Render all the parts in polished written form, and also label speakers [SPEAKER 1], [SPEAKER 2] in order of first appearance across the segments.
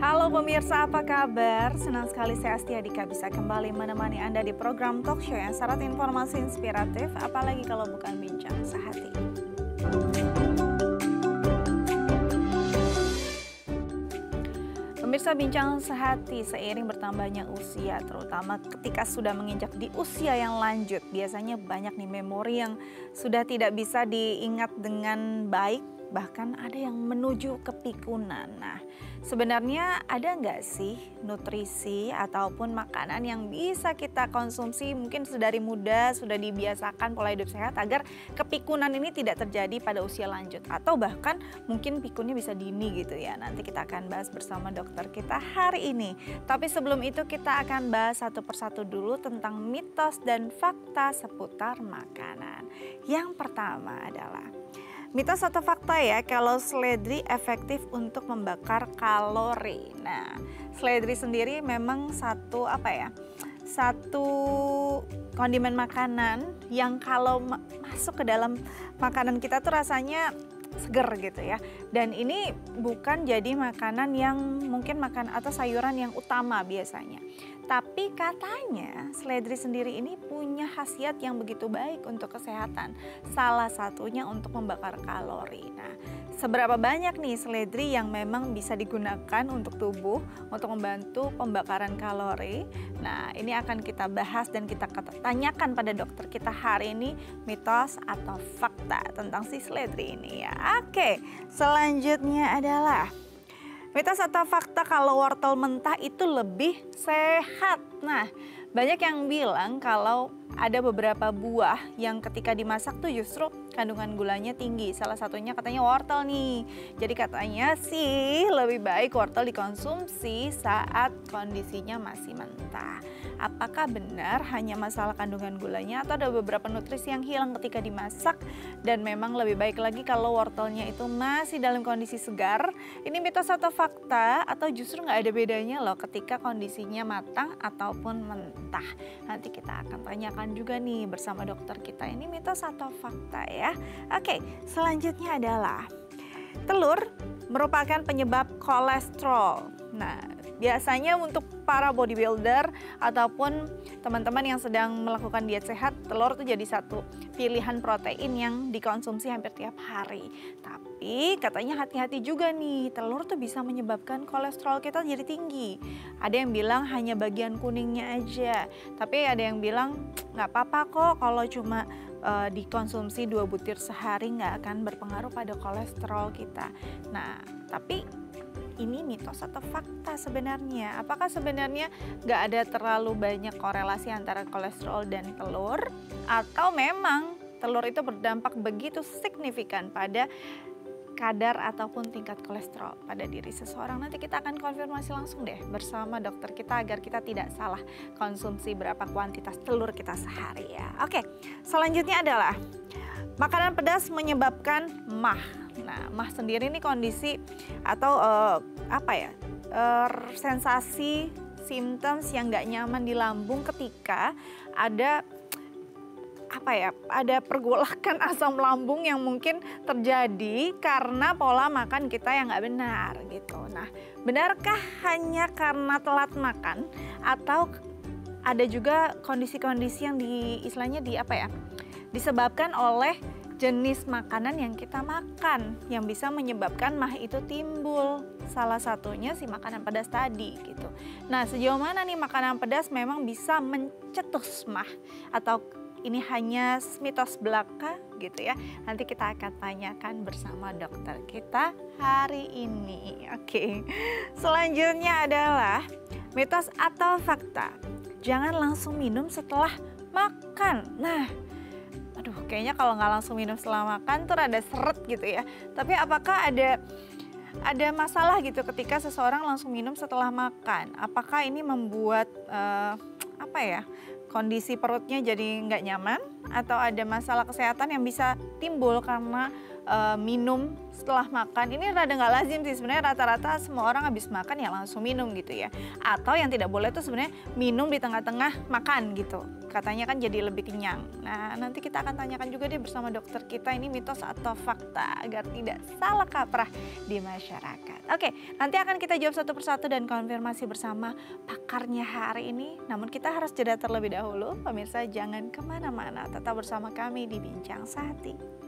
[SPEAKER 1] Halo pemirsa, apa kabar? Senang sekali saya Astia Dika bisa kembali menemani Anda di program talk show yang syarat informasi inspiratif, apalagi kalau bukan bincang sehati. Pemirsa, bincang sehati seiring bertambahnya usia, terutama ketika sudah menginjak di usia yang lanjut, biasanya banyak nih memori yang sudah tidak bisa diingat dengan baik, bahkan ada yang menuju kepikunan. Nah, sebenarnya ada nggak sih nutrisi ataupun makanan yang bisa kita konsumsi mungkin sedari muda sudah dibiasakan pola hidup sehat agar kepikunan ini tidak terjadi pada usia lanjut atau bahkan mungkin pikunnya bisa dini gitu ya. Nanti kita akan bahas bersama dokter kita hari ini. Tapi sebelum itu kita akan bahas satu persatu dulu tentang mitos dan fakta seputar makanan. Yang pertama adalah mitos atau fakta ya, kalau seledri efektif untuk membakar kalori. Nah, seledri sendiri memang satu kondimen makanan yang kalau masuk ke dalam makanan kita tuh rasanya seger gitu ya. Dan ini bukan jadi makanan yang mungkin makan atau sayuran yang utama biasanya. Tapi katanya seledri sendiri ini punya khasiat yang begitu baik untuk kesehatan. Salah satunya untuk membakar kalori. Nah, seberapa banyak nih seledri yang memang bisa digunakan untuk tubuh untuk membantu pembakaran kalori? Nah, ini akan kita bahas dan kita tanyakan pada dokter kita hari ini, mitos atau fakta tentang si seledri ini ya. Oke, selanjutnya adalah mitos atau fakta kalau wortel mentah itu lebih sehat. Nah, banyak yang bilang kalau ada beberapa buah yang ketika dimasak tuh justru kandungan gulanya tinggi. Salah satunya katanya wortel nih. Jadi katanya sih lebih baik wortel dikonsumsi saat kondisinya masih mentah. Apakah benar hanya masalah kandungan gulanya atau ada beberapa nutrisi yang hilang ketika dimasak dan memang lebih baik lagi kalau wortelnya itu masih dalam kondisi segar? Ini mitos atau fakta atau justru nggak ada bedanya loh ketika kondisinya matang ataupun mentah? Nanti kita akan tanyakan juga nih bersama dokter kita, ini mitos atau fakta ya. Oke, selanjutnya adalah telur merupakan penyebab kolesterol. Nah, biasanya untuk para bodybuilder ataupun teman-teman yang sedang melakukan diet sehat, telur tuh jadi satu pilihan protein yang dikonsumsi hampir tiap hari. Tapi katanya hati-hati juga nih, telur tuh bisa menyebabkan kolesterol kita jadi tinggi. Ada yang bilang hanya bagian kuningnya aja, tapi ada yang bilang nggak apa-apa kok kalau cuma dikonsumsi 2 butir sehari nggak akan berpengaruh pada kolesterol kita. Nah, tapi ini mitos atau fakta sebenarnya? Apakah sebenarnya nggak ada terlalu banyak korelasi antara kolesterol dan telur? Atau memang telur itu berdampak begitu signifikan pada kadar ataupun tingkat kolesterol pada diri seseorang? Nanti kita akan konfirmasi langsung deh bersama dokter kita agar kita tidak salah konsumsi berapa kuantitas telur kita sehari ya. Oke, selanjutnya adalah makanan pedas menyebabkan MAH. Nah, MAH sendiri ini kondisi atau sensasi symptoms yang nggak nyaman di lambung ketika ada pergolakan asam lambung yang mungkin terjadi karena pola makan kita yang nggak benar gitu. Nah, benarkah hanya karena telat makan atau ada juga kondisi-kondisi yang disebabkan oleh jenis makanan yang kita makan yang bisa menyebabkan MAH itu timbul. Salah satunya si makanan pedas tadi gitu. Nah, sejauh mana nih makanan pedas memang bisa mencetus MAH atau ini hanya mitos belaka gitu ya. Nanti kita akan tanyakan bersama dokter kita hari ini. Oke. Selanjutnya adalah mitos atau fakta. Jangan langsung minum setelah makan. Nah, kayaknya kalau nggak langsung minum setelah makan tuh rada seret gitu ya. Tapi apakah ada masalah gitu ketika seseorang langsung minum setelah makan? Apakah ini membuat kondisi perutnya jadi nggak nyaman atau ada masalah kesehatan yang bisa timbul karena minum setelah makan? Ini rada nggak lazim sih sebenarnya, rata-rata semua orang habis makan ya langsung minum gitu ya. Atau yang tidak boleh tuh sebenarnya minum di tengah-tengah makan gitu. katanya kan jadi lebih kenyang. Nah, nanti kita akan tanyakan juga deh bersama dokter kita ini mitos atau fakta agar tidak salah kaprah di masyarakat. Oke, nanti akan kita jawab satu persatu dan konfirmasi bersama pakarnya hari ini. Namun kita harus jeda terlebih dahulu. Pemirsa jangan kemana-mana, tetap bersama kami di Bincang Sehati.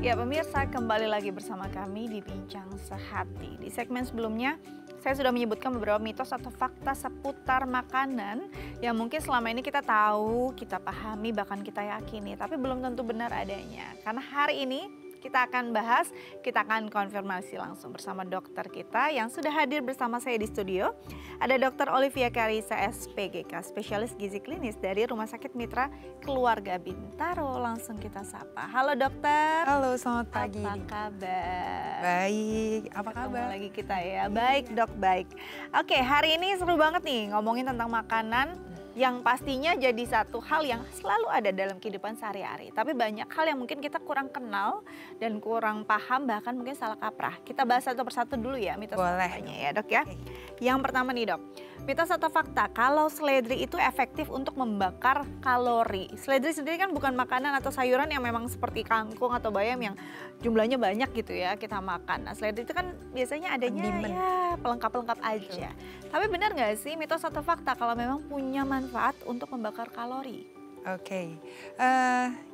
[SPEAKER 1] Ya pemirsa, kembali lagi bersama kami di Bincang Sehati. Di segmen sebelumnya saya sudah menyebutkan beberapa mitos atau fakta seputar makanan yang mungkin selama ini kita tahu, kita pahami, bahkan kita yakini, tapi belum tentu benar adanya. Karena hari ini kita akan bahas, kita akan konfirmasi langsung bersama dokter kita yang sudah hadir bersama saya di studio. Ada Dr. Olivia Karisa SPGK, spesialis gizi klinis dari Rumah Sakit Mitra Keluarga Bintaro. Langsung kita sapa. Halo dokter.
[SPEAKER 2] Halo, selamat pagi.
[SPEAKER 1] Apa kabar?
[SPEAKER 2] Baik, apa kabar?
[SPEAKER 1] Ketemu lagi kita ya. Baik dok, baik. Oke, hari ini seru banget nih ngomongin tentang makanan yang pastinya jadi satu hal yang selalu ada dalam kehidupan sehari-hari. Tapi banyak hal yang mungkin kita kurang kenal dan kurang paham, bahkan mungkin salah kaprah. Kita bahas satu persatu dulu ya mitos faktanya ya dok ya. Yang pertama nih dok, mitos atau fakta kalau seledri itu efektif untuk membakar kalori. Seledri sendiri kan bukan makanan atau sayuran yang memang seperti kangkung atau bayam yang jumlahnya banyak gitu ya kita makan. Nah seledri itu kan biasanya adanya ya pelengkap-pelengkap aja. Tapi benar nggak sih mitos atau fakta kalau memang punya manfaat untuk membakar kalori?
[SPEAKER 2] Oke,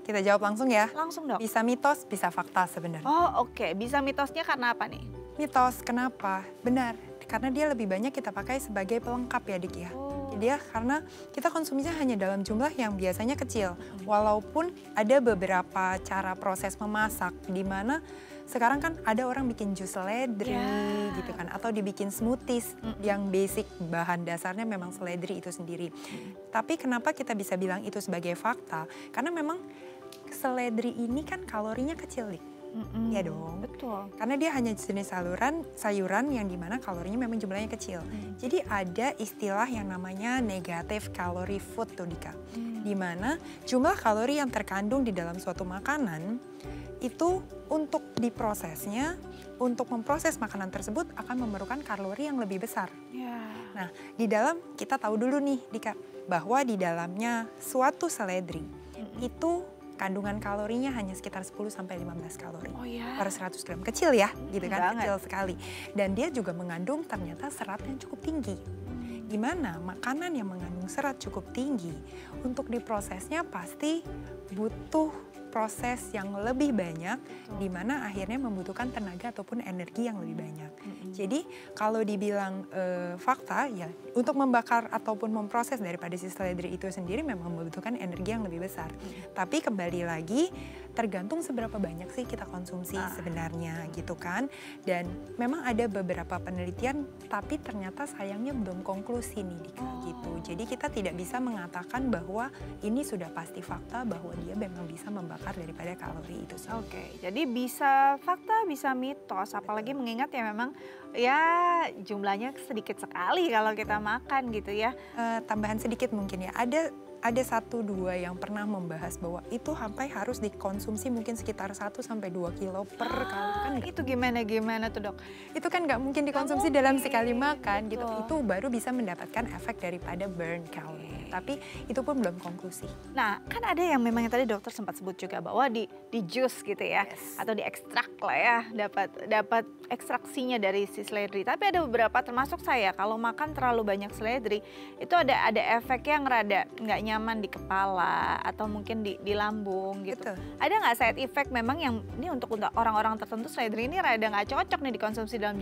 [SPEAKER 2] kita jawab langsung ya.
[SPEAKER 1] Langsung dong.
[SPEAKER 2] Bisa mitos, bisa fakta sebenarnya.
[SPEAKER 1] Oh oke, bisa mitosnya karena apa nih?
[SPEAKER 2] Mitos, kenapa? Benar, karena dia lebih banyak kita pakai sebagai pelengkap ya Dik ya. Jadi ya karena kita konsumsinya hanya dalam jumlah yang biasanya kecil. Walaupun ada beberapa cara proses memasak di mana sekarang kan ada orang bikin jus seledri gitu kan, atau dibikin smoothies yang basic bahan dasarnya memang seledri itu sendiri. Tapi kenapa kita bisa bilang itu sebagai fakta? Karena memang seledri ini kan kalorinya kecil dik. Ya dong.
[SPEAKER 1] Betul.
[SPEAKER 2] Karena dia hanya jenis sayuran yang dimana kalorinya memang jumlahnya kecil. Jadi ada istilah yang namanya negative calorie food tuh Dika. Dimana jumlah kalori yang terkandung di dalam suatu makanan itu untuk diprosesnya, untuk memproses makanan tersebut akan memerlukan kalori yang lebih besar. Nah, di dalam kita tahu dulu nih Dika, bahwa di dalamnya suatu seledri itu kandungan kalorinya hanya sekitar 10-15 kalori per 100 gram. Kecil ya, gitu kan, kecil sekali. Dan dia juga mengandung ternyata serat yang cukup tinggi. Gimana makanan yang mengandung serat cukup tinggi, untuk diprosesnya pasti butuh proses yang lebih banyak, di mana akhirnya membutuhkan tenaga ataupun energi yang lebih banyak. Jadi kalau dibilang fakta ya, untuk membakar ataupun memproses daripada si seledri itu sendiri memang membutuhkan energi yang lebih besar. Tapi kembali lagi tergantung seberapa banyak sih kita konsumsi sebenarnya gitu kan. Dan memang ada beberapa penelitian tapi ternyata sayangnya belum konklusi nih Dika gitu. Jadi kita tidak bisa mengatakan bahwa ini sudah pasti fakta bahwa dia memang bisa membakar daripada kalori itu sendiri.
[SPEAKER 1] Oke, jadi bisa fakta, bisa mitos, apalagi mengingat ya memang ya jumlahnya sedikit sekali kalau kita makan gitu ya.
[SPEAKER 2] Tambahan sedikit mungkin ya, ada 1-2 yang pernah membahas bahwa itu sampai harus dikonsumsi mungkin sekitar 1-2 kilo per kali. Kan
[SPEAKER 1] itu gimana tuh dok?
[SPEAKER 2] Itu kan nggak mungkin dikonsumsi dalam sekali makan gitu. Itu baru bisa mendapatkan efek daripada burn calorie. Tapi itu pun belum konklusi.
[SPEAKER 1] Nah kan ada yang memang yang tadi dokter sempat sebut juga bahwa di jus gitu ya, atau di ekstrak lah ya, dapat ekstraksinya dari si seledri. Tapi ada beberapa termasuk saya kalau makan terlalu banyak seledri itu ada efek yang rada nggak nyaman di kepala atau mungkin di lambung gitu.
[SPEAKER 2] Betul.
[SPEAKER 1] Ada nggak side effect memang yang ini untuk orang-orang tertentu seledri ini rada nggak cocok nih dikonsumsi dalam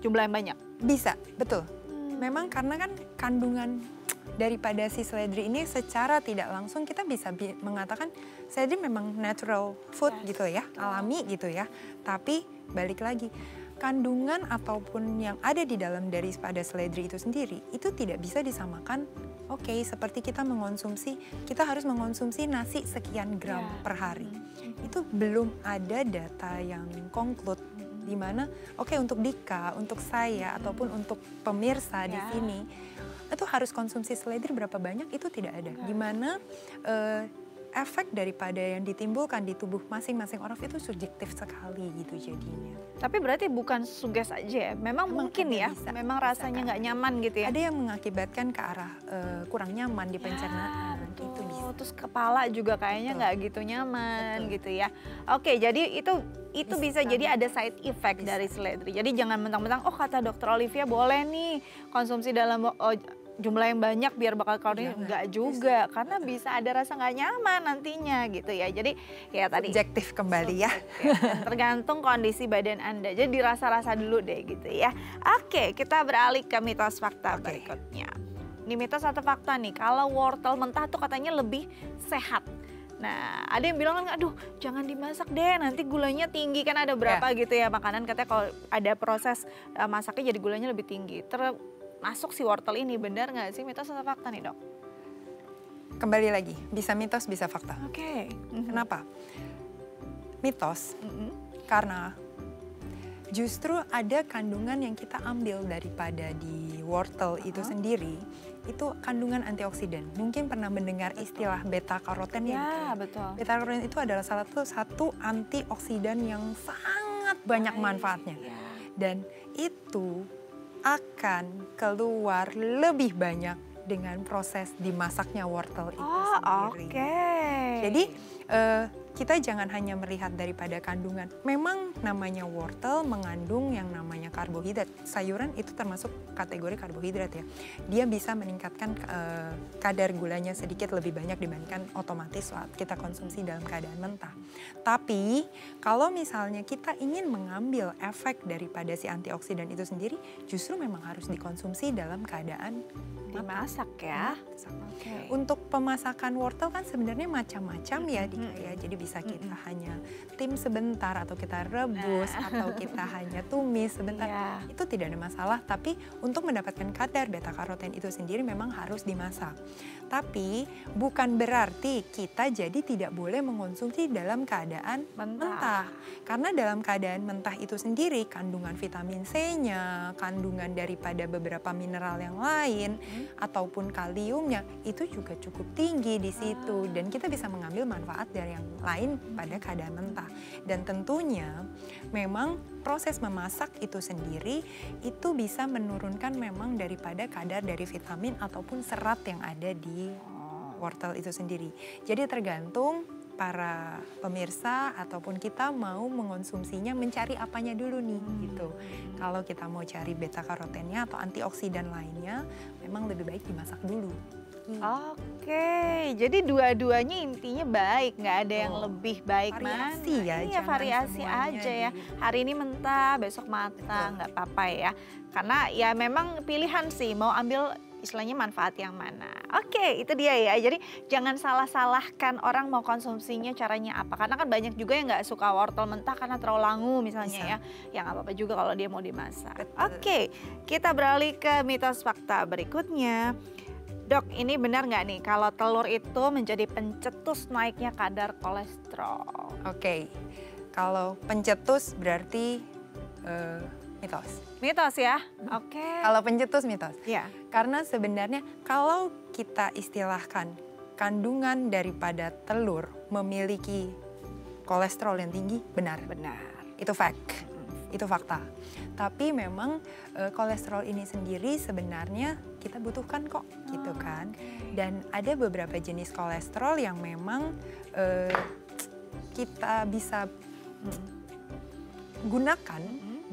[SPEAKER 1] jumlah yang banyak?
[SPEAKER 2] Bisa, betul. Memang karena kan kandungan daripada si seledri ini secara tidak langsung kita bisa mengatakan seledri memang natural food gitu ya, alami gitu ya. Tapi balik lagi, kandungan ataupun yang ada di dalam daripada seledri itu sendiri itu tidak bisa disamakan. Oke, seperti kita harus mengonsumsi nasi sekian gram per hari. Itu belum ada data yang konkret di mana untuk Dika, untuk saya ataupun untuk pemirsa di sini itu harus konsumsi seledri berapa banyak itu tidak ada. Di mana efek daripada yang ditimbulkan di tubuh masing-masing orang itu subjektif sekali gitu jadinya.
[SPEAKER 1] Tapi berarti bukan suges aja ya, memang mungkin ya, memang rasanya nggak nyaman gitu ya.
[SPEAKER 2] Ada yang mengakibatkan ke arah kurang nyaman di pencernaan,
[SPEAKER 1] betul.
[SPEAKER 2] itu bisa.
[SPEAKER 1] Terus kepala juga kayaknya nggak gitu nyaman gitu ya. Oke, jadi itu bisa jadi ada side effect dari seledri. Jadi jangan mentang-mentang oh kata dokter Olivia boleh nih konsumsi dalam jumlah yang banyak biar bakal kalori, enggak juga karena bisa ada rasa nggak nyaman nantinya gitu ya. Jadi ya tadi
[SPEAKER 2] Subjektif kembali ya.
[SPEAKER 1] tergantung kondisi badan Anda, jadi dirasa-rasa dulu deh gitu ya. Oke, kita beralih ke mitos fakta berikutnya. Ini mitos atau fakta nih, kalau wortel mentah tuh katanya lebih sehat. Nah, ada yang bilang kan, aduh jangan dimasak deh, nanti gulanya tinggi. Kan ada berapa gitu ya makanan katanya kalau ada proses masaknya jadi gulanya lebih tinggi. Masuk si wortel ini, benar nggak sih, mitos atau fakta nih dok?
[SPEAKER 2] Kembali lagi, bisa mitos bisa fakta.
[SPEAKER 1] Oke.
[SPEAKER 2] Kenapa? Mitos, karena justru ada kandungan yang kita ambil daripada di wortel itu sendiri, itu kandungan antioksidan. Mungkin pernah mendengar istilah beta karoten ya?
[SPEAKER 1] Ya, betul.
[SPEAKER 2] Beta karoten itu adalah salah satu antioksidan yang sangat banyak manfaatnya. Dan itu akan keluar lebih banyak dengan proses dimasaknya wortel itu sendiri. Jadi kita jangan hanya melihat daripada kandungan. Memang namanya wortel mengandung yang namanya karbohidrat. Sayuran itu termasuk kategori karbohidrat ya. Dia bisa meningkatkan kadar gulanya sedikit lebih banyak dibandingkan otomatis saat kita konsumsi dalam keadaan mentah. Tapi kalau misalnya kita ingin mengambil efek daripada si antioksidan itu sendiri, justru memang harus dikonsumsi dalam keadaan
[SPEAKER 1] dimasak ya.
[SPEAKER 2] Untuk pemasakan wortel kan sebenarnya macam-macam ya, jadi bisa kita hanya tim sebentar atau kita rebus atau kita hanya tumis sebentar. Itu tidak ada masalah, tapi untuk mendapatkan kadar beta karoten itu sendiri memang harus dimasak. Tapi bukan berarti kita jadi tidak boleh mengonsumsi dalam keadaan mentah. Karena dalam keadaan mentah itu sendiri kandungan vitamin C-nya, kandungan daripada beberapa mineral yang lain ataupun kaliumnya itu juga cukup tinggi di situ, dan kita bisa mengambil manfaat dari yang lain pada keadaan mentah. Dan tentunya memang proses memasak itu sendiri itu bisa menurunkan memang daripada kadar dari vitamin ataupun serat yang ada di wortel itu sendiri. Jadi tergantung para pemirsa ataupun kita mau mengonsumsinya, mencari apanya dulu nih gitu. Kalau kita mau cari beta karotennya atau antioksidan lainnya, memang lebih baik dimasak dulu.
[SPEAKER 1] Oke, jadi dua-duanya intinya baik, nggak ada yang lebih baik
[SPEAKER 2] variasi
[SPEAKER 1] mana.
[SPEAKER 2] Ya,
[SPEAKER 1] iya, variasi aja ya. Hari ini mentah, besok matang, nggak apa-apa ya. Karena ya memang pilihan sih mau ambil istilahnya manfaat yang mana. Oke, itu dia ya. Jadi jangan salah-salahkan orang mau konsumsinya caranya apa. Karena kan banyak juga yang nggak suka wortel mentah karena terlalu langu misalnya ya. Yang nggak apa-apa juga kalau dia mau dimasak. Oke, kita beralih ke mitos fakta berikutnya. Dok, ini benar nggak nih kalau telur itu menjadi pencetus naiknya kadar kolesterol?
[SPEAKER 2] Oke, kalau pencetus berarti mitos.
[SPEAKER 1] Mitos ya? Oke.
[SPEAKER 2] Kalau pencetus mitos.
[SPEAKER 1] Ya.
[SPEAKER 2] Karena sebenarnya kalau kita istilahkan kandungan daripada telur memiliki kolesterol yang tinggi, benar. Itu fact. Itu fakta. Tapi memang kolesterol ini sendiri sebenarnya kita butuhkan kok, gitu kan. Dan ada beberapa jenis kolesterol yang memang kita bisa gunakan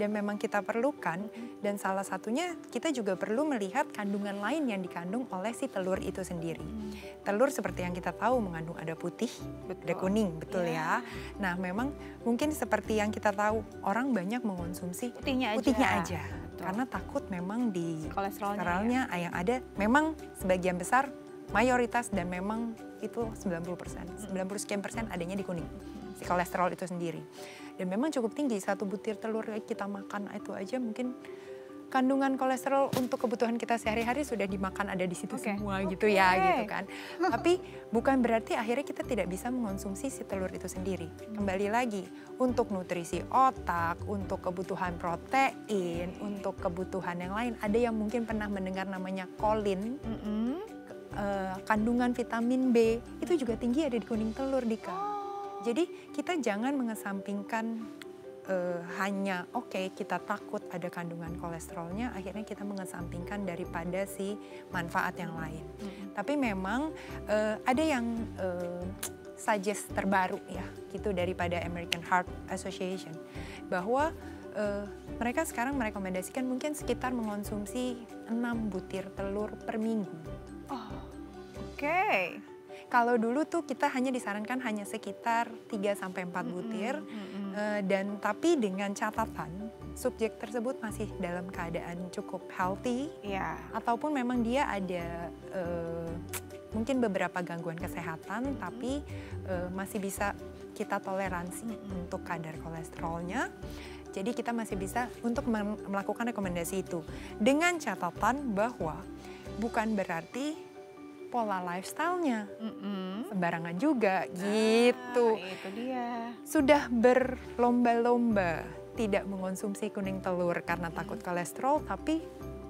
[SPEAKER 2] dan memang kita perlukan, dan salah satunya kita juga perlu melihat kandungan lain yang dikandung oleh si telur itu sendiri. Telur seperti yang kita tahu mengandung ada putih, ada kuning, betul ya. Nah memang mungkin seperti yang kita tahu orang banyak mengonsumsi putihnya aja. Karena takut memang di kolesterolnya yang ada memang sebagian besar mayoritas dan memang itu 90%, 90 sekian persen adanya di kuning, si kolesterol itu sendiri. Dan memang cukup tinggi, satu butir telur kita makan itu aja mungkin kandungan kolesterol untuk kebutuhan kita sehari-hari sudah dimakan ada di situ semua gitu ya gitu kan. Tapi bukan berarti akhirnya kita tidak bisa mengonsumsi si telur itu sendiri. Kembali lagi untuk nutrisi otak, untuk kebutuhan protein, untuk kebutuhan yang lain. Ada yang mungkin pernah mendengar namanya kolin. kandungan vitamin B itu juga tinggi ada di kuning telur, Dika. Jadi kita jangan mengesampingkan hanya kita takut ada kandungan kolesterolnya, akhirnya kita mengesampingkan daripada si manfaat yang lain. Tapi memang ada yang suggest terbaru ya, gitu daripada American Heart Association, bahwa mereka sekarang merekomendasikan mungkin sekitar mengonsumsi 6 butir telur per minggu. Kalau dulu tuh kita hanya disarankan hanya sekitar 3-4 butir, dan tapi dengan catatan subjek tersebut masih dalam keadaan cukup healthy, ataupun memang dia ada mungkin beberapa gangguan kesehatan, tapi masih bisa kita toleransi untuk kadar kolesterolnya. Jadi kita masih bisa untuk melakukan rekomendasi itu. Dengan catatan bahwa bukan berarti pola lifestyle-nya sembarangan juga gitu.
[SPEAKER 1] Itu dia.
[SPEAKER 2] Sudah berlomba-lomba tidak mengonsumsi kuning telur karena takut kolesterol, tapi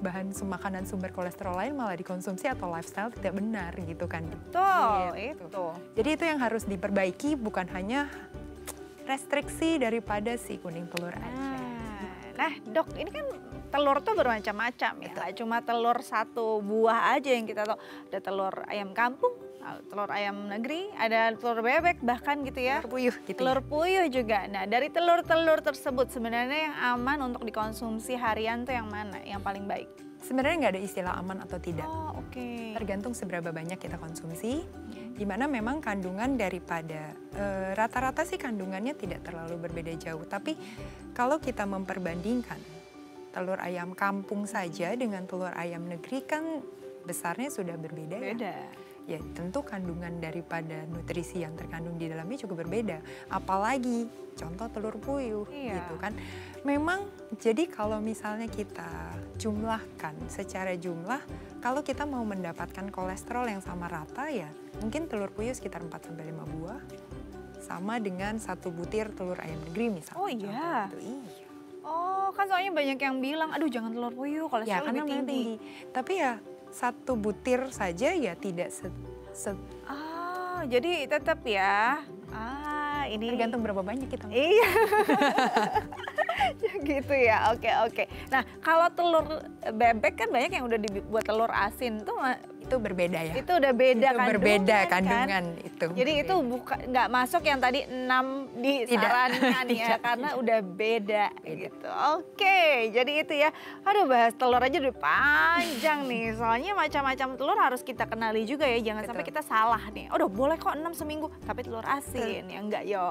[SPEAKER 2] bahan makanan sumber kolesterol lain malah dikonsumsi atau lifestyle tidak benar gitu kan.
[SPEAKER 1] Betul,
[SPEAKER 2] gitu.
[SPEAKER 1] itu.
[SPEAKER 2] Jadi itu yang harus diperbaiki, bukan hanya restriksi daripada si kuning telur aja.
[SPEAKER 1] Nah dok, ini kan telur tuh bermacam-macam ya, nggak cuma telur satu buah aja yang kita tahu. Ada telur ayam kampung, telur ayam negeri, ada telur bebek bahkan gitu ya.
[SPEAKER 2] Telur puyuh gitu.
[SPEAKER 1] Telur puyuh juga. Nah dari telur-telur tersebut sebenarnya yang aman untuk dikonsumsi harian tuh yang mana, yang paling baik?
[SPEAKER 2] Sebenarnya nggak ada istilah aman atau tidak. Tergantung seberapa banyak kita konsumsi. Dimana memang kandungan daripada rata-rata sih kandungannya tidak terlalu berbeda jauh. Tapi kalau kita memperbandingkan telur ayam kampung saja dengan telur ayam negeri kan besarnya sudah berbeda. Ya tentu kandungan daripada nutrisi yang terkandung di dalamnya juga berbeda. Apalagi contoh telur puyuh gitu kan. Memang jadi kalau misalnya kita jumlahkan secara jumlah, kalau kita mau mendapatkan kolesterol yang sama rata ya mungkin telur puyuh sekitar 4-5 buah sama dengan 1 butir telur ayam negeri misalnya.
[SPEAKER 1] Oh iya? Oh kan soalnya banyak yang bilang aduh jangan telur puyuh kolesterol lebih tinggi.
[SPEAKER 2] Tapi ya 1 butir saja ya tidak
[SPEAKER 1] jadi tetap ya. Ini
[SPEAKER 2] tergantung berapa banyak kita.
[SPEAKER 1] Iya. Gitu ya, oke. Nah kalau telur bebek kan banyak yang udah dibuat telur asin tuh
[SPEAKER 2] itu berbeda ya.
[SPEAKER 1] Itu udah beda
[SPEAKER 2] itu
[SPEAKER 1] kandungan,
[SPEAKER 2] berbeda kandungan
[SPEAKER 1] kan?
[SPEAKER 2] Itu.
[SPEAKER 1] Jadi
[SPEAKER 2] berbeda.
[SPEAKER 1] itu nggak masuk yang tadi 6 disarankan ya karena udah beda gitu. Oke, jadi itu ya. Aduh bahas telur aja udah panjang nih. Soalnya macam-macam telur harus kita kenali juga ya. Jangan sampai kita salah nih. Udah boleh kok 6 seminggu tapi telur asin ya enggak yo.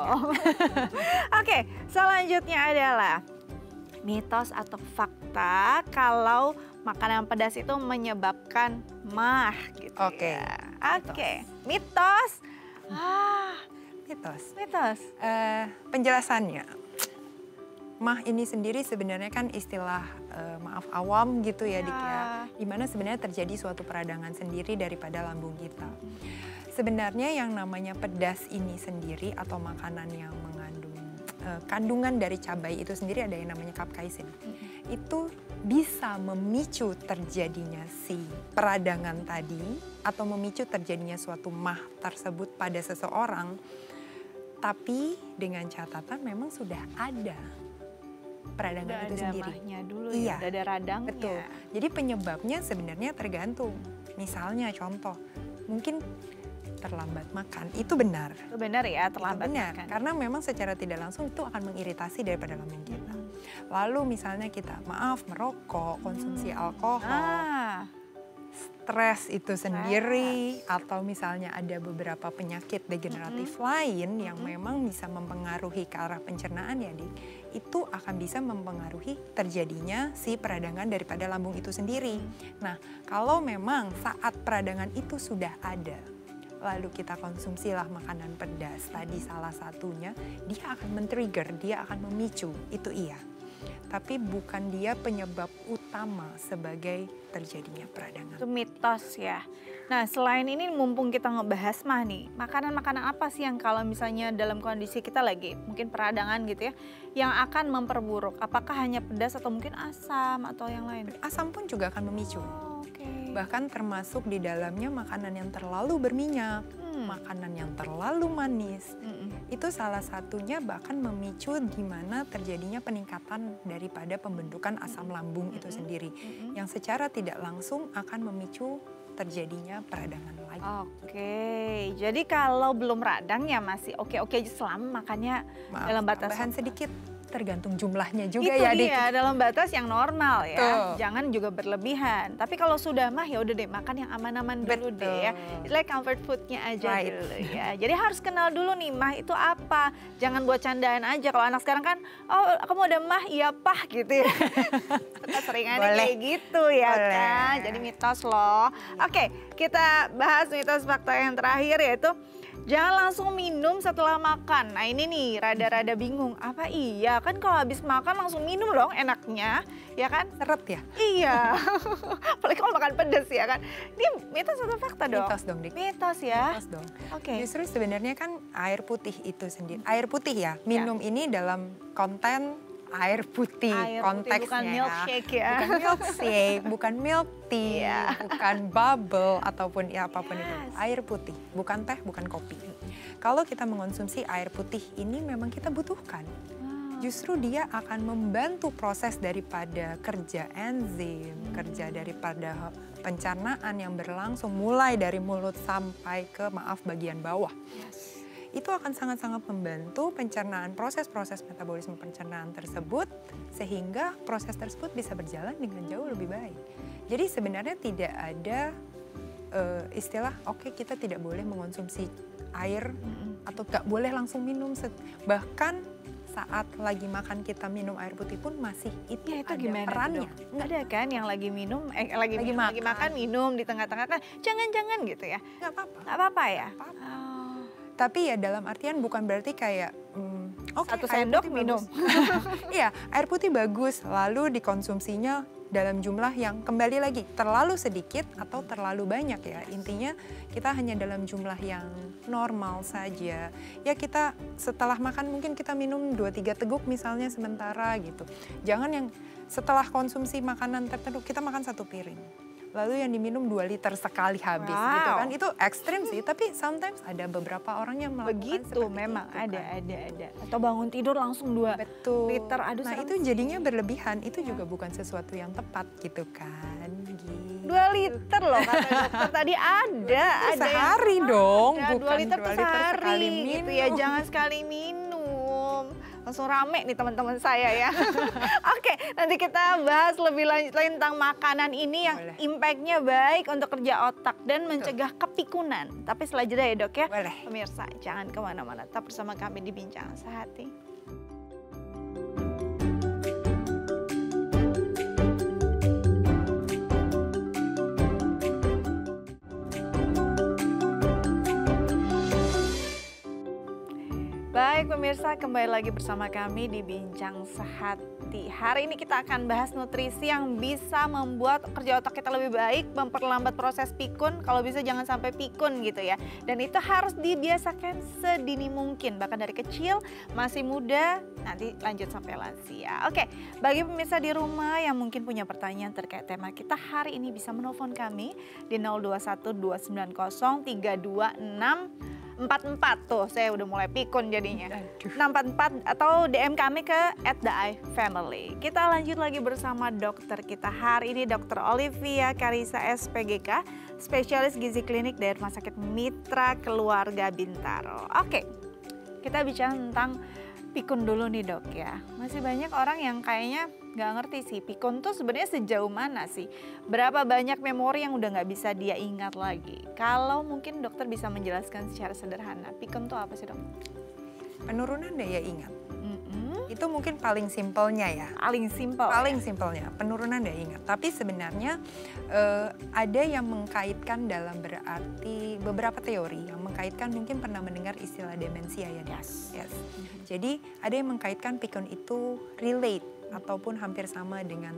[SPEAKER 1] Oke, selanjutnya adalah mitos atau fakta kalau makanan pedas itu menyebabkan MAH gitu.
[SPEAKER 2] Oke.
[SPEAKER 1] Mitos.
[SPEAKER 2] Mitos. Penjelasannya, MAH ini sendiri sebenarnya kan istilah maaf awam gitu ya Dik ya. Dimana sebenarnya terjadi suatu peradangan sendiri daripada lambung kita. Sebenarnya yang namanya pedas ini sendiri atau makanan yang mengandung kandungan dari cabai itu sendiri ada yang namanya capsaicin. Itu bisa memicu terjadinya si peradangan tadi atau memicu terjadinya suatu MAH tersebut pada seseorang. Tapi dengan catatan memang sudah ada peradangan itu sendiri.
[SPEAKER 1] Udah ada radangnya.
[SPEAKER 2] Betul. Jadi penyebabnya sebenarnya tergantung. Misalnya contoh, mungkin terlambat makan, itu benar.
[SPEAKER 1] Itu benar ya, terlambat makan.
[SPEAKER 2] Karena memang secara tidak langsung itu akan mengiritasi daripada lambung kita. Lalu misalnya kita merokok, konsumsi alkohol, stres itu sendiri, atau misalnya ada beberapa penyakit degeneratif lain yang memang bisa mempengaruhi ke arah pencernaan ya Dik, itu akan bisa mempengaruhi terjadinya si peradangan daripada lambung itu sendiri. Nah, kalau memang saat peradangan itu sudah ada, lalu kita konsumsilah makanan pedas, tadi salah satunya, dia akan men-trigger, dia akan memicu, itu iya. Tapi bukan dia penyebab utama sebagai terjadinya peradangan.
[SPEAKER 1] Itu mitos ya. Nah selain ini mumpung kita ngebahas MAH nih, makanan-makanan apa sih yang kalau misalnya dalam kondisi kita lagi mungkin peradangan gitu ya, yang akan memperburuk? Apakah hanya pedas atau mungkin asam atau yang lain?
[SPEAKER 2] Asam pun juga akan memicu. Bahkan termasuk di dalamnya makanan yang terlalu berminyak, makanan yang terlalu manis. Itu salah satunya bahkan memicu di mana terjadinya peningkatan daripada pembentukan asam lambung itu sendiri. Yang secara tidak langsung akan memicu terjadinya peradangan lagi.
[SPEAKER 1] Oke, jadi kalau belum radang ya masih oke-oke aja selama makannya dalam batas
[SPEAKER 2] tambahan sedikit, tergantung jumlahnya juga
[SPEAKER 1] itu
[SPEAKER 2] ya.
[SPEAKER 1] Dia dalam batas yang normal ya.
[SPEAKER 2] Betul.
[SPEAKER 1] Jangan juga berlebihan. Tapi kalau sudah mah ya udah deh makan yang aman-aman dulu deh ya. It's like comfort foodnya aja dulu ya. Jadi harus kenal dulu nih mah itu apa. Jangan buat candaan aja. Kalau anak sekarang kan, oh kamu ada mah, iya pah gitu ya. Seringannya kayak gitu ya kan. Jadi mitos loh. Oke, kita bahas mitos fakta yang terakhir yaitu jangan langsung minum setelah makan. Nah ini nih rada-rada bingung. Apa iya kan kalau habis makan langsung minum dong enaknya. Ya kan?
[SPEAKER 2] Seret ya?
[SPEAKER 1] Iya. Apalagi kalau makan pedas ya kan. Ini mitos atau fakta dong?
[SPEAKER 2] Mitos dong, Dik.
[SPEAKER 1] Mitos ya?
[SPEAKER 2] Mitos dong.
[SPEAKER 1] Oke.
[SPEAKER 2] Justru sebenarnya kan air putih itu sendiri. Air putih ya, minum ini dalam konten air putih, konteksnya
[SPEAKER 1] bukan milkshake ya.
[SPEAKER 2] Bukan milkshake, bukan milk tea, bukan bubble ataupun ya apapun itu. Air putih, bukan teh, bukan kopi. Kalau kita mengonsumsi air putih ini memang kita butuhkan. Justru dia akan membantu proses daripada kerja enzim, kerja daripada pencernaan yang berlangsung mulai dari mulut sampai ke bagian bawah. Itu akan sangat-sangat membantu pencernaan, proses-proses metabolisme pencernaan tersebut sehingga proses tersebut bisa berjalan dengan jauh lebih baik. Jadi sebenarnya tidak ada istilah oke, kita tidak boleh mengonsumsi air atau nggak boleh langsung minum. Bahkan saat lagi makan kita minum air putih pun masih itu ada perannya.
[SPEAKER 1] Ada kan yang lagi minum, lagi makan minum di tengah-tengah kan jangan-jangan gitu ya.
[SPEAKER 2] Nggak apa-apa.
[SPEAKER 1] Nggak apa-apa ya?
[SPEAKER 2] Tapi ya dalam artian bukan berarti kayak
[SPEAKER 1] satu sendok minum.
[SPEAKER 2] Iya, air putih bagus lalu dikonsumsinya dalam jumlah yang kembali lagi terlalu sedikit atau terlalu banyak ya. Intinya kita hanya dalam jumlah yang normal saja. Ya kita setelah makan mungkin kita minum 2-3 teguk misalnya sementara gitu. Jangan yang setelah konsumsi makanan tertentu kita makan 1 piring. Lalu yang diminum 2 liter sekali habis gitu kan. Itu ekstrim sih, tapi sometimes ada beberapa orang yang melakukan
[SPEAKER 1] begitu memang itu, ada. Atau bangun tidur langsung 2 liter. Aduh,
[SPEAKER 2] nah itu jadinya berlebihan, itu juga bukan sesuatu yang tepat gitu kan.
[SPEAKER 1] 2 liter loh kata dokter tadi ada
[SPEAKER 2] sehari dong,
[SPEAKER 1] bukan 2 liter per sehari
[SPEAKER 2] minum.
[SPEAKER 1] Gitu ya, jangan sekali minum. Langsung rame nih teman-teman saya ya. Oke, nanti kita bahas lebih lanjut lagi tentang makanan ini yang impact-nya baik untuk kerja otak dan mencegah kepikunan. Tapi setelah jeda ya dok ya.
[SPEAKER 2] Boleh.
[SPEAKER 1] Pemirsa jangan kemana-mana, tetap bersama kami di Bincang Sehati. Baik pemirsa, kembali lagi bersama kami di Bincang Sehati. Hari ini kita akan bahas nutrisi yang bisa membuat kerja otak kita lebih baik, memperlambat proses pikun, kalau bisa jangan sampai pikun gitu ya. Dan itu harus dibiasakan sedini mungkin, bahkan dari kecil, masih muda, nanti lanjut sampai lansia. Oke, bagi pemirsa di rumah yang mungkin punya pertanyaan terkait tema kita hari ini bisa menelpon kami di 021 290 326 44 tuh, saya udah mulai pikun jadinya. 644 atau DM kami ke @theifamily. Kita lanjut lagi bersama dokter kita hari ini, Dr. Olivia Karisa SPGK, spesialis gizi klinik dari Rumah Sakit Mitra Keluarga Bintaro. Oke, kita bicara tentang pikun dulu nih dok ya. Masih banyak orang yang kayaknya nggak ngerti sih pikun tuh sebenarnya sejauh mana sih? Berapa banyak memori yang udah nggak bisa dia ingat lagi? Kalau mungkin dokter bisa menjelaskan secara sederhana, pikun tuh apa sih dok?
[SPEAKER 2] Penurunan daya ingat. Itu mungkin paling simpelnya ya.
[SPEAKER 1] Paling simpel.
[SPEAKER 2] Paling simpelnya penurunan daya ingat. Tapi sebenarnya ada yang mengkaitkan dalam berarti beberapa teori yang mengkaitkan, mungkin pernah mendengar istilah demensia ya. Yes. Jadi ada yang mengkaitkan pikun itu relate ataupun hampir sama dengan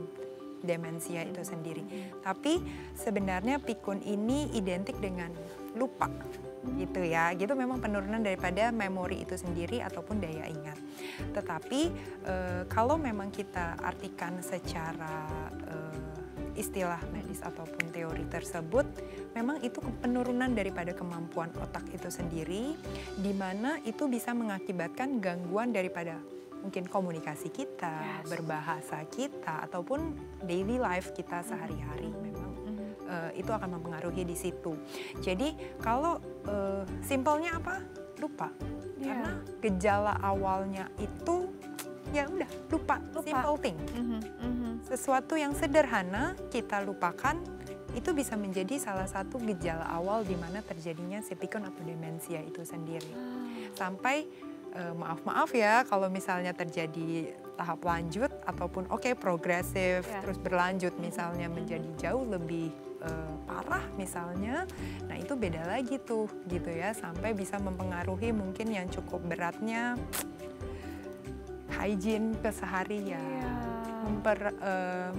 [SPEAKER 2] demensia itu sendiri. Tapi sebenarnya pikun ini identik dengan lupa. Gitu ya, gitu memang penurunan daripada memori itu sendiri ataupun daya ingat. Tetapi kalau memang kita artikan secara istilah medis ataupun teori tersebut, memang itu penurunan daripada kemampuan otak itu sendiri, di mana itu bisa mengakibatkan gangguan daripada mungkin komunikasi kita, berbahasa kita, ataupun daily life kita sehari-hari. Memang itu akan mempengaruhi di situ. Jadi kalau simpelnya apa? Lupa. Karena gejala awalnya itu ya udah lupa. Simple thing. Sesuatu yang sederhana kita lupakan, itu bisa menjadi salah satu gejala awal di mana terjadinya septikon atau demensia itu sendiri. Sampai maaf ya kalau misalnya terjadi tahap lanjut ataupun progresif terus berlanjut misalnya menjadi jauh lebih parah misalnya, nah itu beda lagi tuh gitu ya, sampai bisa mempengaruhi mungkin yang cukup beratnya hygiene keseharian,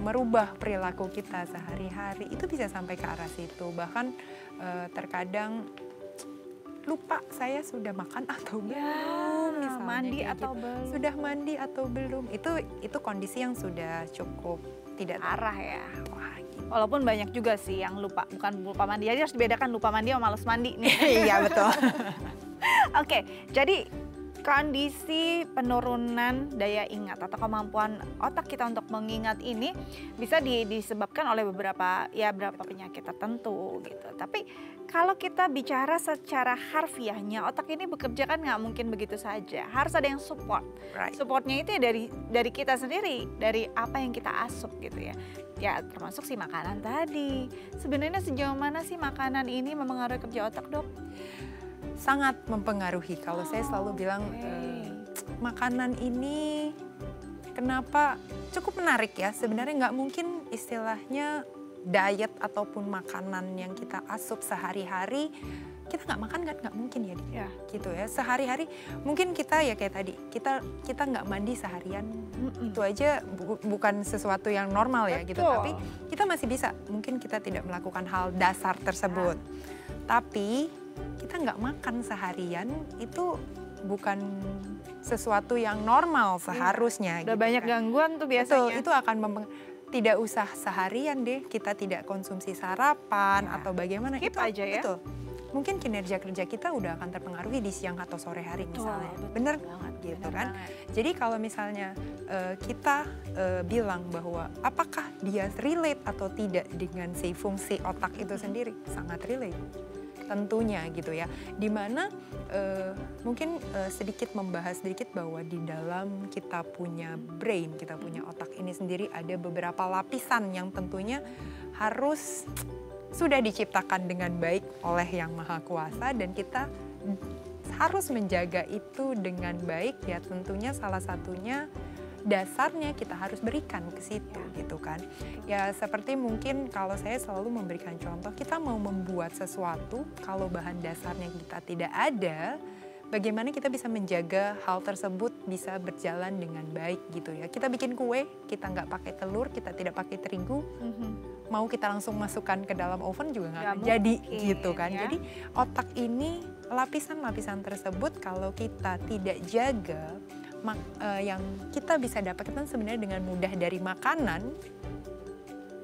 [SPEAKER 2] merubah perilaku kita sehari-hari, itu bisa sampai ke arah situ. Bahkan terkadang lupa saya sudah makan atau belum, misalnya
[SPEAKER 1] mandi atau belum,
[SPEAKER 2] sudah mandi atau belum, itu kondisi yang sudah cukup tidak
[SPEAKER 1] arah ya.
[SPEAKER 2] Wah, gitu.
[SPEAKER 1] Walaupun banyak juga sih yang lupa, bukan lupa mandi aja, harus dibedakan lupa mandi sama males mandi nih.
[SPEAKER 2] Iya betul.
[SPEAKER 1] Oke, jadi kondisi penurunan daya ingat atau kemampuan otak kita untuk mengingat ini bisa disebabkan oleh beberapa penyakit tertentu gitu. Tapi kalau kita bicara secara harfiahnya, otak ini bekerja kan nggak mungkin begitu saja. Harus ada yang support. Supportnya itu ya dari kita sendiri, dari apa yang kita asup gitu ya. Ya termasuk si makanan tadi. Sebenarnya sejauh mana sih makanan ini mempengaruhi kerja otak, Dok?
[SPEAKER 2] Sangat mempengaruhi. Kalau saya selalu bilang makanan ini kenapa cukup menarik ya. Sebenarnya nggak mungkin istilahnya diet ataupun makanan yang kita asup sehari-hari kita nggak makan, nggak mungkin ya, gitu ya. Sehari-hari mungkin kita ya kayak tadi kita nggak mandi seharian, itu aja bukan sesuatu yang normal ya. Betul. Gitu. Tapi kita masih bisa, mungkin kita tidak melakukan hal dasar tersebut. Tapi kita nggak makan seharian itu bukan sesuatu yang normal seharusnya.
[SPEAKER 1] Udah gitu banyak kan. Gangguan tuh biasanya.
[SPEAKER 2] Betul, itu akan tidak usah seharian deh kita tidak konsumsi sarapan atau bagaimana.
[SPEAKER 1] Skip itu aja ya.
[SPEAKER 2] Betul. Mungkin kinerja kerja kita udah akan terpengaruhi di siang atau sore hari misalnya. Bener gitu kan. Jadi kalau misalnya kita bilang bahwa apakah dia relate atau tidak dengan si fungsi otak itu sendiri, sangat relate. Tentunya gitu ya, dimana mungkin sedikit membahas sedikit bahwa di dalam kita punya brain, kita punya otak ini sendiri ada beberapa lapisan yang tentunya harus sudah diciptakan dengan baik oleh Yang Maha Kuasa, dan kita harus menjaga itu dengan baik ya. Tentunya salah satunya dasarnya kita harus berikan ke situ gitu kan. Ya seperti mungkin kalau saya selalu memberikan contoh, kita mau membuat sesuatu kalau bahan dasarnya kita tidak ada, bagaimana kita bisa menjaga hal tersebut bisa berjalan dengan baik gitu ya. Kita bikin kue, kita nggak pakai telur, kita tidak pakai terigu, mau kita langsung masukkan ke dalam oven juga nggak akan jadi gitu kan. Ya? Jadi otak ini lapisan-lapisan tersebut kalau kita tidak jaga, yang kita bisa dapatkan sebenarnya dengan mudah dari makanan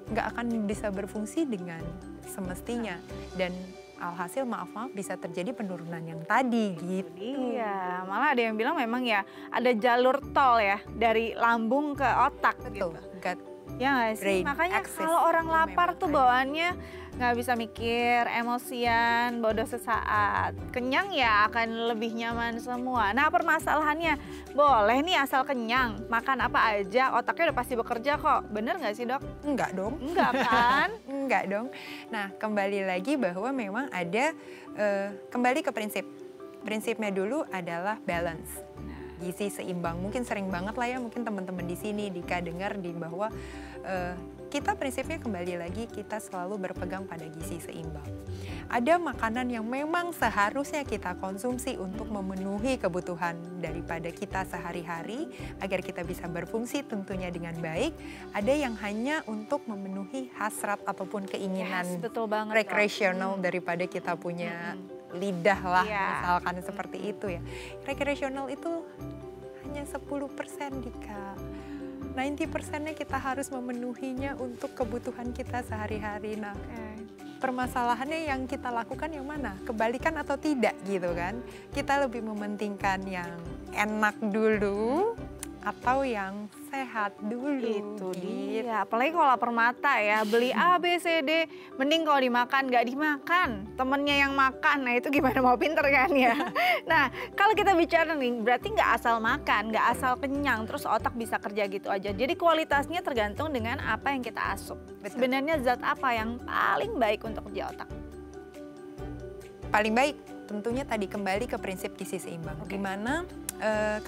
[SPEAKER 2] nggak akan bisa berfungsi dengan semestinya, dan alhasil maaf bisa terjadi penurunan yang tadi gitu.
[SPEAKER 1] Iya, malah ada yang bilang memang ya ada jalur tol ya dari lambung ke otak.
[SPEAKER 2] Betul,
[SPEAKER 1] gitu. Ya nggak sih, makanya kalau orang lapar tuh bawaannya nggak bisa mikir, emosian, bodoh sesaat. Kenyang ya akan lebih nyaman semua. Nah permasalahannya, boleh nih asal kenyang, makan apa aja, otaknya udah pasti bekerja kok. Bener nggak sih, Dok?
[SPEAKER 2] Enggak dong.
[SPEAKER 1] Enggak kan?
[SPEAKER 2] Enggak dong. Nah kembali lagi bahwa memang ada, kembali ke prinsip. Prinsipnya dulu adalah balance. Gizi seimbang, mungkin sering banget lah ya, mungkin teman-teman di sini Dika dengar di bahwa kita prinsipnya kembali lagi kita selalu berpegang pada gizi seimbang. Ada makanan yang memang seharusnya kita konsumsi untuk memenuhi kebutuhan daripada kita sehari-hari agar kita bisa berfungsi tentunya dengan baik. Ada yang hanya untuk memenuhi hasrat ataupun keinginan rekreasional daripada kita punya lidah lah, misalkan seperti itu ya. Rekreasional itu hanya 10% Dika. 90%-nya kita harus memenuhinya untuk kebutuhan kita sehari-hari. Nah, permasalahannya yang kita lakukan yang mana? Kebalikan atau tidak gitu kan? Kita lebih mementingkan yang enak dulu atau yang sehat dulu.
[SPEAKER 1] Itu
[SPEAKER 2] gitu.
[SPEAKER 1] dia, apalagi kalau lapar mata ya, beli A, B, C, D, mending kalau dimakan, nggak dimakan. Temennya yang makan, nah itu gimana mau pinter kan ya. Nah kalau kita bicara nih, berarti nggak asal makan, nggak asal kenyang, terus otak bisa kerja gitu aja. Jadi kualitasnya tergantung dengan apa yang kita asup.
[SPEAKER 2] Betul.
[SPEAKER 1] Sebenarnya zat apa yang paling baik untuk kerja otak?
[SPEAKER 2] Paling baik tentunya tadi kembali ke prinsip gizi seimbang.
[SPEAKER 1] Oke.
[SPEAKER 2] Dimana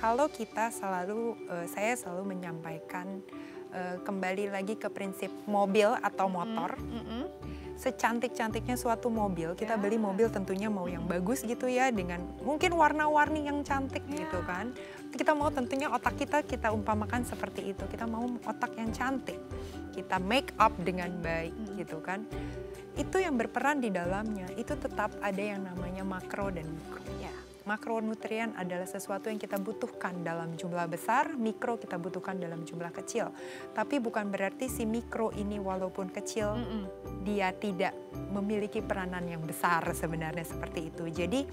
[SPEAKER 2] kalau kita selalu, saya selalu menyampaikan kembali lagi ke prinsip mobil atau motor. Secantik-cantiknya suatu mobil, kita beli mobil tentunya mau yang bagus gitu ya, dengan mungkin warna-warni yang cantik gitu kan. Kita mau tentunya otak kita umpamakan seperti itu. Kita mau otak yang cantik, kita make up dengan baik gitu kan. Itu yang berperan di dalamnya, itu tetap ada yang namanya makro dan mikro. Makronutrien adalah sesuatu yang kita butuhkan dalam jumlah besar, mikro kita butuhkan dalam jumlah kecil. Tapi bukan berarti si mikro ini walaupun kecil, dia tidak memiliki peranan yang besar sebenarnya seperti itu. Jadi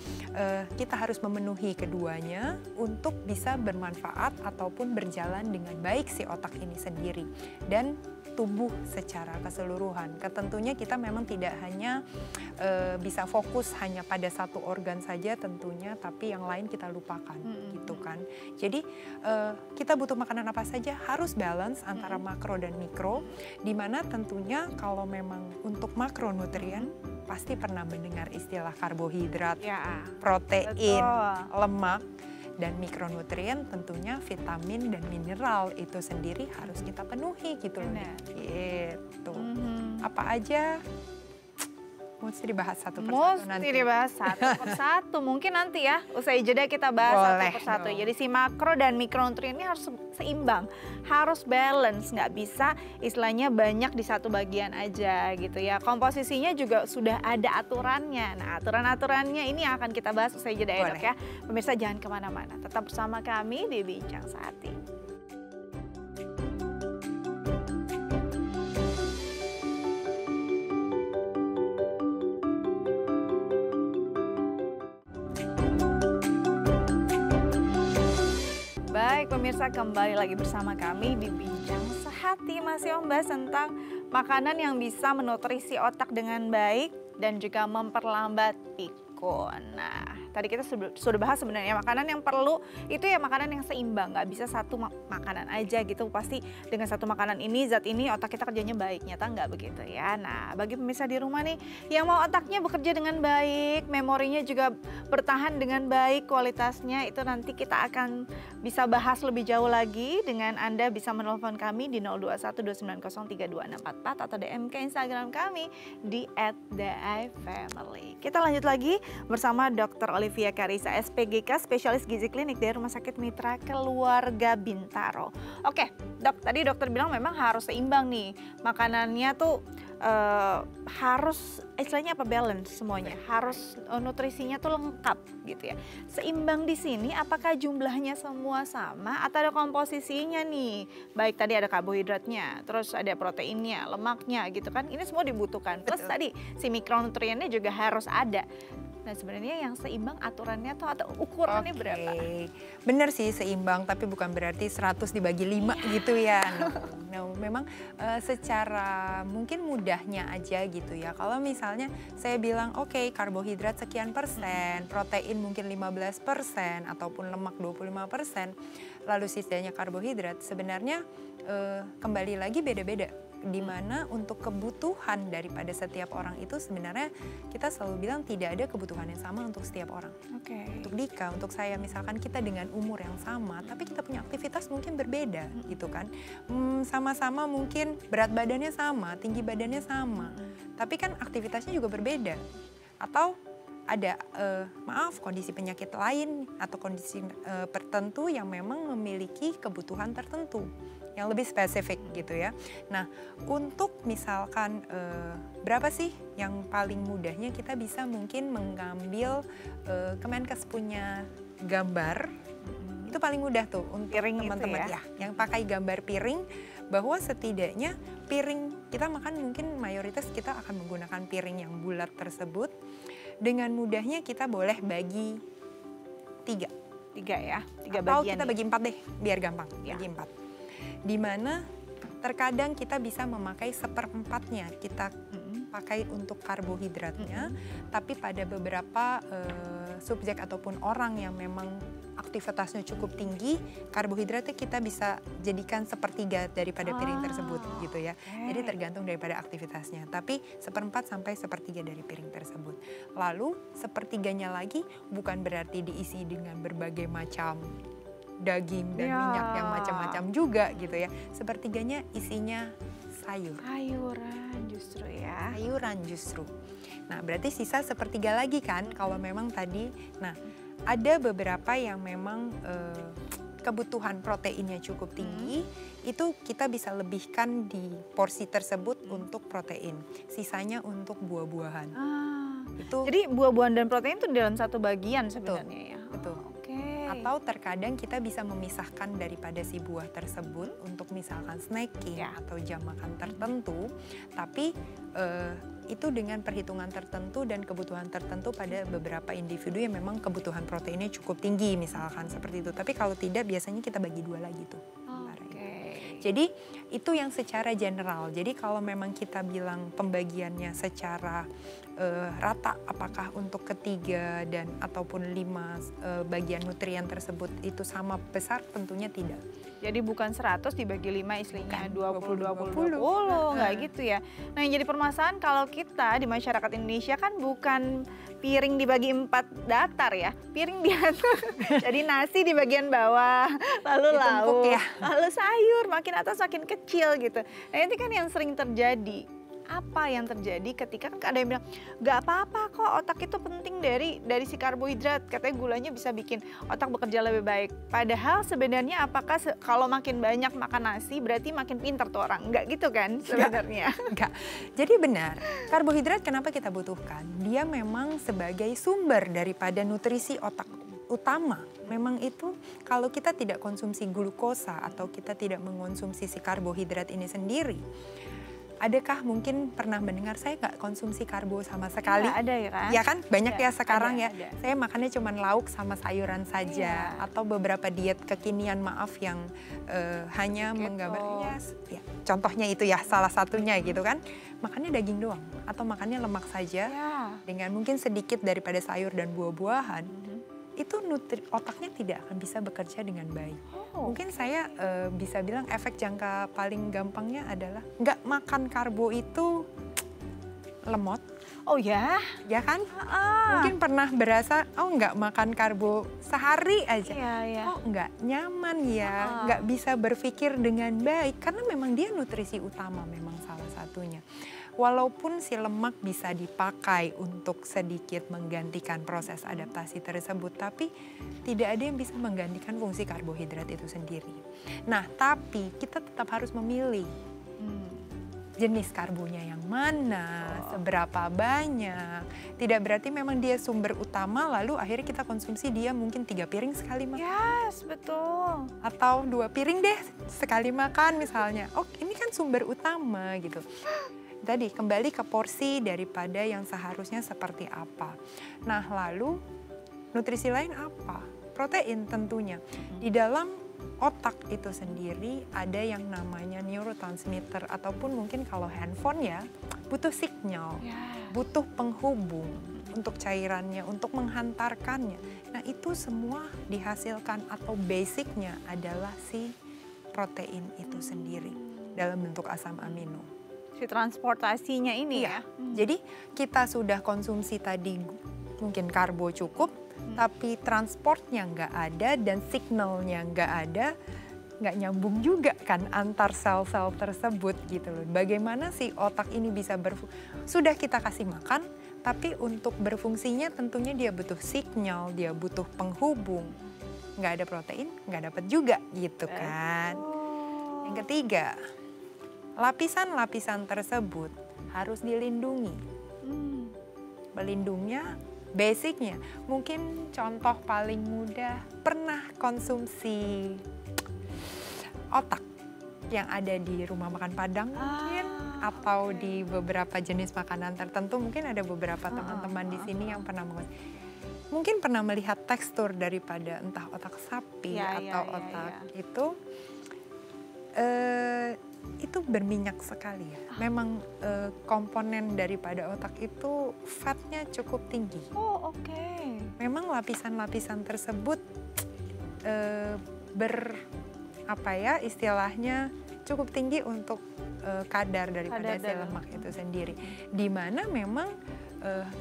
[SPEAKER 2] kita harus memenuhi keduanya untuk bisa bermanfaat ataupun berjalan dengan baik si otak ini sendiri. Dan tubuh secara keseluruhan. Tentunya kita memang tidak hanya bisa fokus hanya pada satu organ saja tentunya, tapi yang lain kita lupakan gitu kan. Jadi kita butuh makanan apa saja harus balance antara makro dan mikro, di mana tentunya kalau memang untuk makronutrien pasti pernah mendengar istilah karbohidrat, protein, lemak. Dan mikronutrien tentunya vitamin dan mineral itu sendiri harus kita penuhi gitu loh. Gitu. Apa aja? Mesti dibahas satu persatu nanti.
[SPEAKER 1] Mesti dibahas satu persatu. Mungkin nanti ya, usai jeda kita bahas satu persatu. Jadi si makro dan mikronutrien ini harus seimbang, harus balance. Nggak bisa istilahnya banyak di satu bagian aja gitu ya. Komposisinya juga sudah ada aturannya. Nah aturan-aturannya ini yang akan kita bahas usai jeda ya dok ya. Pemirsa jangan kemana-mana, tetap bersama kami di Bincang Sehati. Baik pemirsa, kembali lagi bersama kami di Bincang Sehati. Masih membahas tentang makanan yang bisa menutrisi otak dengan baik dan juga memperlambat pikun. Nah tadi kita sudah bahas sebenarnya makanan yang perlu itu ya makanan yang seimbang. Nggak bisa satu makanan aja gitu, pasti dengan satu makanan ini, zat ini otak kita kerjanya baik. Nyata nggak begitu ya. Nah bagi pemirsa di rumah nih yang mau otaknya bekerja dengan baik, memorinya juga bertahan dengan baik kualitasnya, itu nanti kita akan bisa bahas lebih jauh lagi dengan Anda bisa menelpon kami di 0212903244 atau DM ke Instagram kami di @theifamily. Kita lanjut lagi bersama Dr. Olivia Karisa, SPGK, spesialis gizi klinik dari Rumah Sakit Mitra Keluarga Bintaro. Oke, dok, tadi dokter bilang memang harus seimbang nih. Makanannya tuh harus istilahnya apa, balance semuanya, harus nutrisinya tuh lengkap gitu ya. Seimbang di sini apakah jumlahnya semua sama atau ada komposisinya nih? Baik tadi ada karbohidratnya, terus ada proteinnya, lemaknya gitu kan. Ini semua dibutuhkan. Plus tadi si mikronutriennya juga harus ada. Nah sebenarnya yang seimbang aturannya tuh atau ukurannya berapa?
[SPEAKER 2] Bener sih seimbang, tapi bukan berarti 100 dibagi 5 gitu ya. Nah, memang secara mungkin mudahnya aja gitu ya. Kalau misalnya saya bilang oke, karbohidrat sekian persen, protein mungkin 15% ataupun lemak 25%, lalu sisanya karbohidrat, sebenarnya kembali lagi beda-beda. Dimana untuk kebutuhan daripada setiap orang itu sebenarnya kita selalu bilang tidak ada kebutuhan yang sama untuk setiap orang. Untuk Dika, untuk saya misalkan kita dengan umur yang sama, tapi kita punya aktivitas mungkin berbeda gitu kan. Sama-sama mungkin berat badannya sama, tinggi badannya sama, tapi kan aktivitasnya juga berbeda. Atau ada kondisi penyakit lain atau kondisi tertentu yang memang memiliki kebutuhan tertentu yang lebih spesifik gitu ya. Nah untuk misalkan berapa sih yang paling mudahnya kita bisa mungkin mengambil Kemenkes punya gambar Itu paling mudah tuh untuk
[SPEAKER 1] Piring itu
[SPEAKER 2] teman-teman
[SPEAKER 1] ya?
[SPEAKER 2] yang pakai gambar piring, bahwa setidaknya piring kita makan mungkin mayoritas kita akan menggunakan piring yang bulat tersebut. Dengan mudahnya kita boleh bagi 3.
[SPEAKER 1] 3 ya, 3
[SPEAKER 2] Atau
[SPEAKER 1] bagian.
[SPEAKER 2] kita bagi 4 deh, biar gampang.
[SPEAKER 1] Ya.
[SPEAKER 2] Bagi 4. Dimana terkadang kita bisa memakai 1/4-nya kita pakai untuk karbohidratnya, tapi pada beberapa subjek ataupun orang yang memang aktivitasnya cukup tinggi, karbohidratnya kita bisa jadikan 1/3 daripada piring tersebut gitu ya. Jadi tergantung daripada aktivitasnya, tapi 1/4 sampai 1/3 dari piring tersebut. Lalu 1/3-nya lagi bukan berarti diisi dengan berbagai macam daging dan minyak yang macam-macam juga gitu ya. 1/3-nya isinya sayur.
[SPEAKER 1] Sayuran justru ya.
[SPEAKER 2] Sayuran justru. Nah, berarti sisa 1/3 lagi kan kalau memang tadi. Nah, ada beberapa yang memang kebutuhan proteinnya cukup tinggi, itu kita bisa lebihkan di porsi tersebut untuk protein. Sisanya untuk buah-buahan. Itu
[SPEAKER 1] Jadi buah-buahan dan protein itu dalam satu bagian sebenarnya ya.
[SPEAKER 2] betul.
[SPEAKER 1] Oke.
[SPEAKER 2] Atau terkadang kita bisa memisahkan daripada si buah tersebut untuk misalkan snacking atau jam makan tertentu, tapi itu dengan perhitungan tertentu dan kebutuhan tertentu pada beberapa individu yang memang kebutuhan proteinnya cukup tinggi misalkan seperti itu. Tapi kalau tidak biasanya kita bagi 2 lagi tuh. Jadi itu yang secara general. Jadi kalau memang kita bilang pembagiannya secara rata, apakah untuk ketiga dan ataupun 5 bagian nutrien tersebut itu sama besar, tentunya tidak.
[SPEAKER 1] Jadi bukan 100 dibagi 5 istilahnya 20-20-20,
[SPEAKER 2] Nah,
[SPEAKER 1] nggak gitu ya. Nah yang jadi permasalahan kalau kita di masyarakat Indonesia kan bukan piring dibagi 4 datar ya, piring diatur. Jadi nasi di bagian bawah, lalu
[SPEAKER 2] Ditumpuk
[SPEAKER 1] lauk,
[SPEAKER 2] ya.
[SPEAKER 1] lalu sayur makin atas makin kecil gitu. Nah ini kan yang sering terjadi. Apa yang terjadi ketika kan ada yang bilang nggak apa-apa kok, otak itu penting dari si karbohidrat, katanya gulanya bisa bikin otak bekerja lebih baik. Padahal sebenarnya apakah kalau makin banyak makan nasi berarti makin pintar tuh orang? Nggak gitu kan sebenarnya?
[SPEAKER 2] Enggak. Jadi benar, karbohidrat kenapa kita butuhkan? Dia memang sebagai sumber daripada nutrisi otak utama. Memang itu kalau kita tidak konsumsi glukosa atau kita tidak mengonsumsi si karbohidrat ini sendiri, adakah mungkin pernah mendengar saya nggak konsumsi karbo sama sekali?
[SPEAKER 1] Ya, ada ya kan?
[SPEAKER 2] Ya kan banyak ya sekarang
[SPEAKER 1] ada,
[SPEAKER 2] ya.
[SPEAKER 1] ada.
[SPEAKER 2] Saya makannya cuma lauk sama sayuran saja. Atau beberapa diet kekinian maaf yang hanya menggambarnya. Ya, contohnya itu ya salah satunya gitu kan. Makannya daging doang atau makannya lemak saja dengan mungkin sedikit daripada sayur dan buah-buahan. Itu otaknya tidak akan bisa bekerja dengan baik. Mungkin saya bisa bilang efek jangka paling gampangnya adalah nggak makan karbo itu lemot.
[SPEAKER 1] Oh ya?
[SPEAKER 2] Ya kan? Mungkin pernah berasa, oh nggak makan karbo sehari aja. Oh nggak nyaman ya, nggak bisa berpikir dengan baik. Karena memang dia nutrisi utama memang salah satunya. Walaupun si lemak bisa dipakai untuk sedikit menggantikan proses adaptasi tersebut, tapi tidak ada yang bisa menggantikan fungsi karbohidrat itu sendiri. Nah, tapi kita tetap harus memilih jenis karbonya yang mana, seberapa banyak. Tidak berarti memang dia sumber utama, lalu akhirnya kita konsumsi dia mungkin 3 piring sekali makan.
[SPEAKER 1] Yes, betul.
[SPEAKER 2] Atau 2 piring deh sekali makan misalnya. Oh, ini kan sumber utama gitu. Tadi kembali ke porsi daripada yang seharusnya seperti apa. Nah lalu nutrisi lain apa? Protein tentunya. Di dalam otak itu sendiri ada yang namanya neurotransmitter ataupun mungkin kalau handphone ya butuh sinyal, butuh penghubung untuk cairannya, untuk menghantarkannya. Nah itu semua dihasilkan atau basicnya adalah si protein itu sendiri dalam bentuk asam amino.
[SPEAKER 1] Si transportasinya ini ya.
[SPEAKER 2] Jadi kita sudah konsumsi tadi mungkin karbo cukup, tapi transportnya nggak ada dan signalnya nggak ada, nggak nyambung juga kan antar sel-sel tersebut gitu loh. Bagaimana si otak ini bisa sudah kita kasih makan, tapi untuk berfungsinya tentunya dia butuh signal, dia butuh penghubung. Nggak ada protein, nggak dapat juga gitu kan. Yang ketiga, lapisan-lapisan tersebut harus dilindungi. Pelindungnya basicnya. Mungkin contoh paling mudah, pernah konsumsi otak yang ada di rumah makan Padang mungkin, atau di beberapa jenis makanan tertentu. Mungkin ada beberapa teman-teman di sini yang pernah mungkin pernah melihat tekstur daripada entah otak sapi atau otak itu berminyak sekali ya. Memang komponen daripada otak itu fatnya cukup tinggi.
[SPEAKER 1] Oh, oke.
[SPEAKER 2] Memang lapisan-lapisan tersebut istilahnya cukup tinggi untuk kadar daripada si lemak itu sendiri. Di mana memang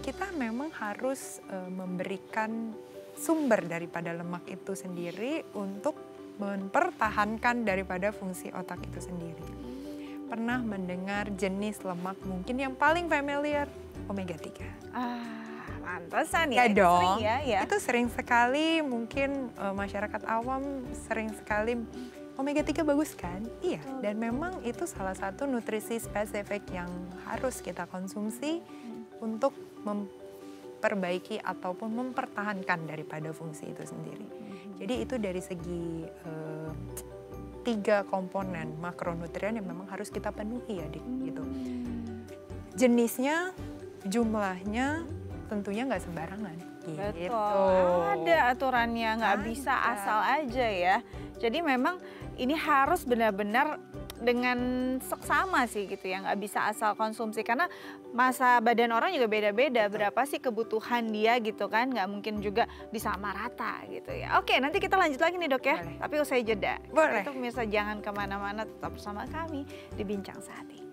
[SPEAKER 2] kita memang harus memberikan sumber daripada lemak itu sendiri untuk mempertahankan daripada fungsi otak itu sendiri. Pernah mendengar jenis lemak mungkin yang paling familiar, omega 3.
[SPEAKER 1] Pantesan
[SPEAKER 2] ya. Ya dong,
[SPEAKER 1] sering ya.
[SPEAKER 2] Itu sering sekali mungkin masyarakat awam sering sekali, omega 3 bagus kan? Iya, dan memang itu salah satu nutrisi spesifik yang harus kita konsumsi untuk memperbaiki ataupun mempertahankan daripada fungsi itu sendiri. Jadi itu dari segi 3 komponen makronutrien yang memang harus kita penuhi ya, gitu. Jenisnya, jumlahnya tentunya nggak sembarangan.
[SPEAKER 1] Betul,
[SPEAKER 2] Gitu.
[SPEAKER 1] ada aturannya, nggak bisa asal aja ya. Jadi memang ini harus benar-benar dengan seksama sih gitu ya, nggak bisa asal konsumsi karena masa badan orang juga beda-beda, berapa sih kebutuhan dia gitu kan, nggak mungkin juga disamarata gitu ya. Oke, nanti kita lanjut lagi nih dok ya,
[SPEAKER 2] Boleh.
[SPEAKER 1] tapi usai jeda.
[SPEAKER 2] Boleh.
[SPEAKER 1] Itu pemirsa jangan kemana-mana, tetap bersama kami di Bincang Sehati.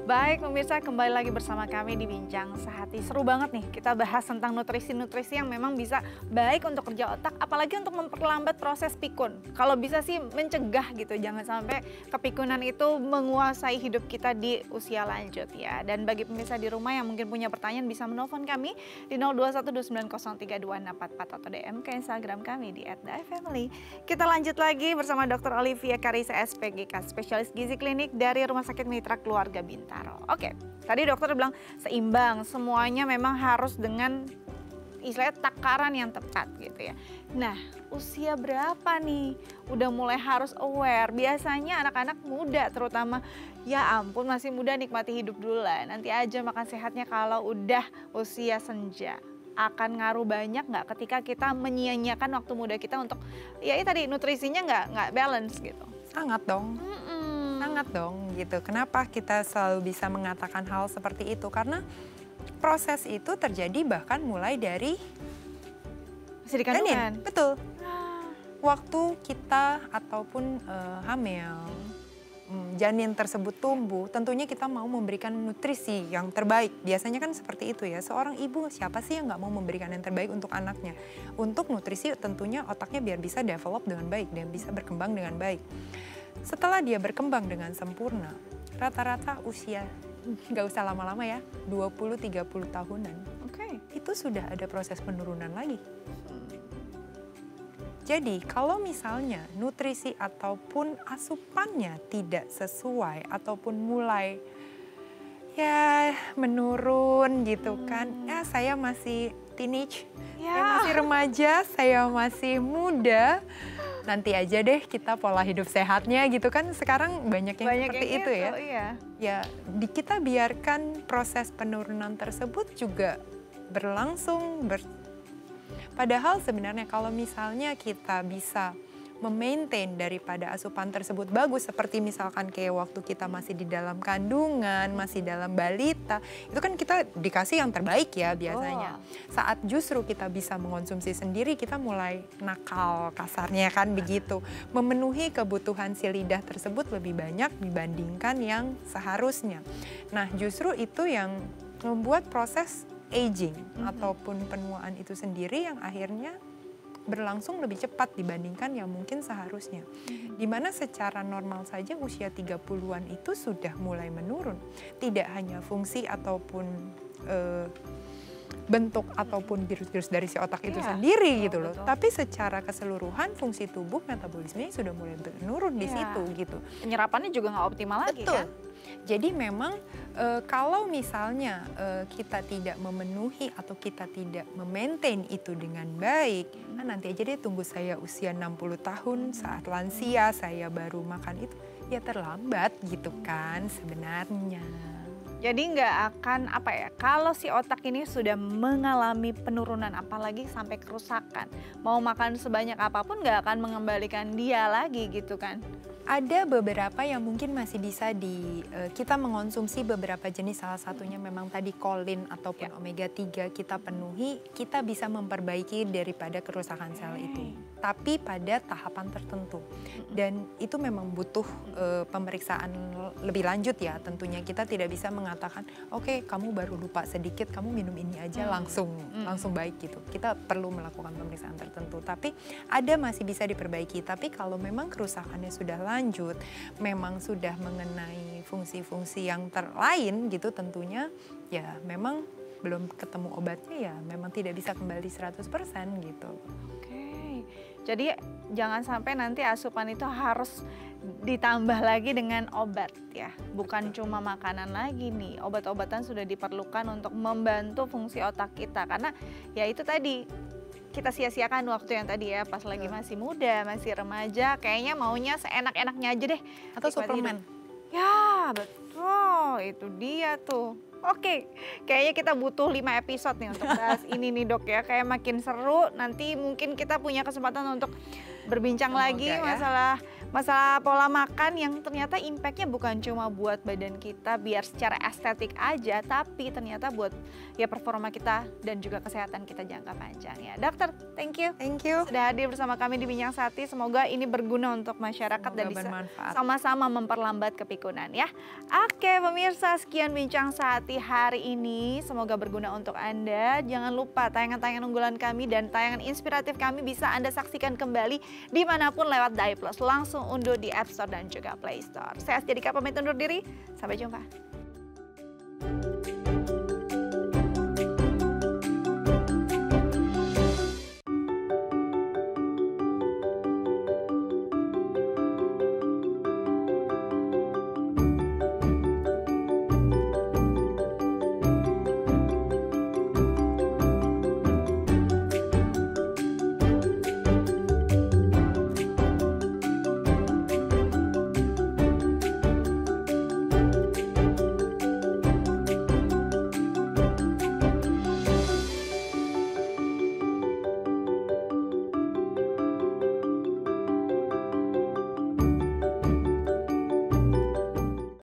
[SPEAKER 1] Baik pemirsa, kembali lagi bersama kami di Bincang Sehati. Seru banget nih kita bahas tentang nutrisi-nutrisi yang memang bisa baik untuk kerja otak, apalagi untuk memperlambat proses pikun. Kalau bisa sih mencegah gitu, jangan sampai kepikunan itu menguasai hidup kita di usia lanjut ya. Dan bagi pemirsa di rumah yang mungkin punya pertanyaan bisa menelpon kami di 0212903264 atau DM ke Instagram kami di @daifamily. Kita lanjut lagi bersama Dr. Olivia Karisa SPGK, spesialis gizi klinik dari Rumah Sakit Mitra Keluarga Bintaro. Oke, tadi dokter bilang seimbang, semuanya memang harus dengan istilahnya takaran yang tepat gitu ya. Nah, usia berapa nih udah mulai harus aware? Biasanya anak-anak muda terutama, ya ampun masih muda nikmati hidup dulu lah. Nanti aja makan sehatnya kalau udah usia senja. Akan ngaruh banyak nggak ketika kita menyia-nyiakan waktu muda kita untuk, ya tadi nutrisinya nggak balance gitu?
[SPEAKER 2] Sangat dong. Sangat dong gitu. Kenapa kita selalu bisa mengatakan hal seperti itu? Karena proses itu terjadi bahkan mulai dari
[SPEAKER 1] masih di kandungan.
[SPEAKER 2] Betul. Waktu kita ataupun hamil, janin tersebut tumbuh, tentunya kita mau memberikan nutrisi yang terbaik. Biasanya kan seperti itu ya. Seorang ibu siapa sih yang nggak mau memberikan yang terbaik untuk anaknya? Untuk nutrisi tentunya otaknya biar bisa develop dengan baik dan bisa berkembang dengan baik. Setelah dia berkembang dengan sempurna, rata-rata usia, nggak usah lama-lama ya, 20-30 tahunan. Itu sudah ada proses penurunan lagi. Jadi kalau misalnya nutrisi ataupun asupannya tidak sesuai ataupun mulai ya menurun gitu kan, ya saya masih teenage, saya masih remaja, saya masih muda, nanti aja deh kita pola hidup sehatnya gitu kan, sekarang banyak yang seperti itu ya. Ya kita biarkan proses penurunan tersebut juga berlangsung. Padahal sebenarnya kalau misalnya kita bisa memaintain daripada asupan tersebut bagus, seperti misalkan kayak waktu kita masih di dalam kandungan, masih dalam balita, itu kan kita dikasih yang terbaik ya biasanya. Saat justru kita bisa mengonsumsi sendiri, kita mulai nakal kasarnya kan begitu. Memenuhi kebutuhan si lidah tersebut lebih banyak dibandingkan yang seharusnya. Nah justru itu yang membuat proses aging ataupun penuaan itu sendiri yang akhirnya berlangsung lebih cepat dibandingkan yang mungkin seharusnya. Dimana secara normal saja usia 30-an itu sudah mulai menurun. Tidak hanya fungsi ataupun bentuk ataupun virus-virus dari si otak itu
[SPEAKER 1] Iya,
[SPEAKER 2] sendiri
[SPEAKER 1] betul,
[SPEAKER 2] gitu loh.
[SPEAKER 1] betul.
[SPEAKER 2] Tapi secara keseluruhan fungsi tubuh metabolismenya sudah mulai menurun di
[SPEAKER 1] Iya.
[SPEAKER 2] situ gitu.
[SPEAKER 1] Penyerapannya juga nggak optimal lagi
[SPEAKER 2] Betul.
[SPEAKER 1] kan?
[SPEAKER 2] Jadi memang kalau misalnya kita tidak memenuhi atau kita tidak memaintain itu dengan baik, nanti aja deh tunggu saya usia 60 tahun saat lansia saya baru makan itu, ya terlambat gitu kan sebenarnya.
[SPEAKER 1] Jadi nggak akan apa ya, kalau si otak ini sudah mengalami penurunan apalagi sampai kerusakan, mau makan sebanyak apapun nggak akan mengembalikan dia lagi gitu kan.
[SPEAKER 2] Ada beberapa yang mungkin masih bisa kita mengonsumsi beberapa jenis, salah satunya memang tadi kolin ataupun omega 3 kita penuhi, kita bisa memperbaiki daripada kerusakan sel itu. Tapi pada tahapan tertentu. Dan itu memang butuh pemeriksaan lebih lanjut ya tentunya. Kita tidak bisa mengatakan, oke, kamu baru lupa sedikit, kamu minum ini aja langsung baik gitu. Kita perlu melakukan pemeriksaan tertentu. Tapi ada masih bisa diperbaiki. Tapi kalau memang kerusakannya sudah lanjut, memang sudah mengenai fungsi-fungsi yang lain gitu tentunya, ya memang belum ketemu obatnya, ya memang tidak bisa kembali 100% gitu.
[SPEAKER 1] Oke, jadi jangan sampai nanti asupan itu harus ditambah lagi dengan obat ya, bukan cuma makanan lagi nih, obat-obatan sudah diperlukan untuk membantu fungsi otak kita, karena ya itu tadi, kita sia-siakan waktu yang tadi ya pas lagi masih muda, masih remaja, kayaknya maunya seenak-enaknya aja deh.
[SPEAKER 2] Atau
[SPEAKER 1] Nikmati
[SPEAKER 2] suplemen.
[SPEAKER 1] hidup. Ya betul, itu dia tuh. Oke, kayaknya kita butuh 5 episode nih untuk bahas ini nih dok ya. Kayak makin seru, nanti mungkin kita punya kesempatan untuk berbincang
[SPEAKER 2] Semoga
[SPEAKER 1] lagi
[SPEAKER 2] ya.
[SPEAKER 1] masalah pola makan yang ternyata impactnya bukan cuma buat badan kita biar secara estetik aja, tapi ternyata buat ya performa kita dan juga kesehatan kita jangka panjang ya. Dokter, thank you.
[SPEAKER 2] Thank you.
[SPEAKER 1] Sudah hadir bersama kami di Bincang Sati. Semoga ini berguna untuk masyarakat dan bisa
[SPEAKER 2] bermanfaat.
[SPEAKER 1] sama-sama memperlambat kepikunan ya. Oke pemirsa, sekian Bincang Sati hari ini. Semoga berguna untuk Anda. Jangan lupa tayangan-tayangan unggulan kami dan tayangan inspiratif kami bisa Anda saksikan kembali dimanapun lewat Dai Plus. Langsung unduh di App Store dan juga Play Store. Saya Asjadika pamit undur diri. Sampai jumpa.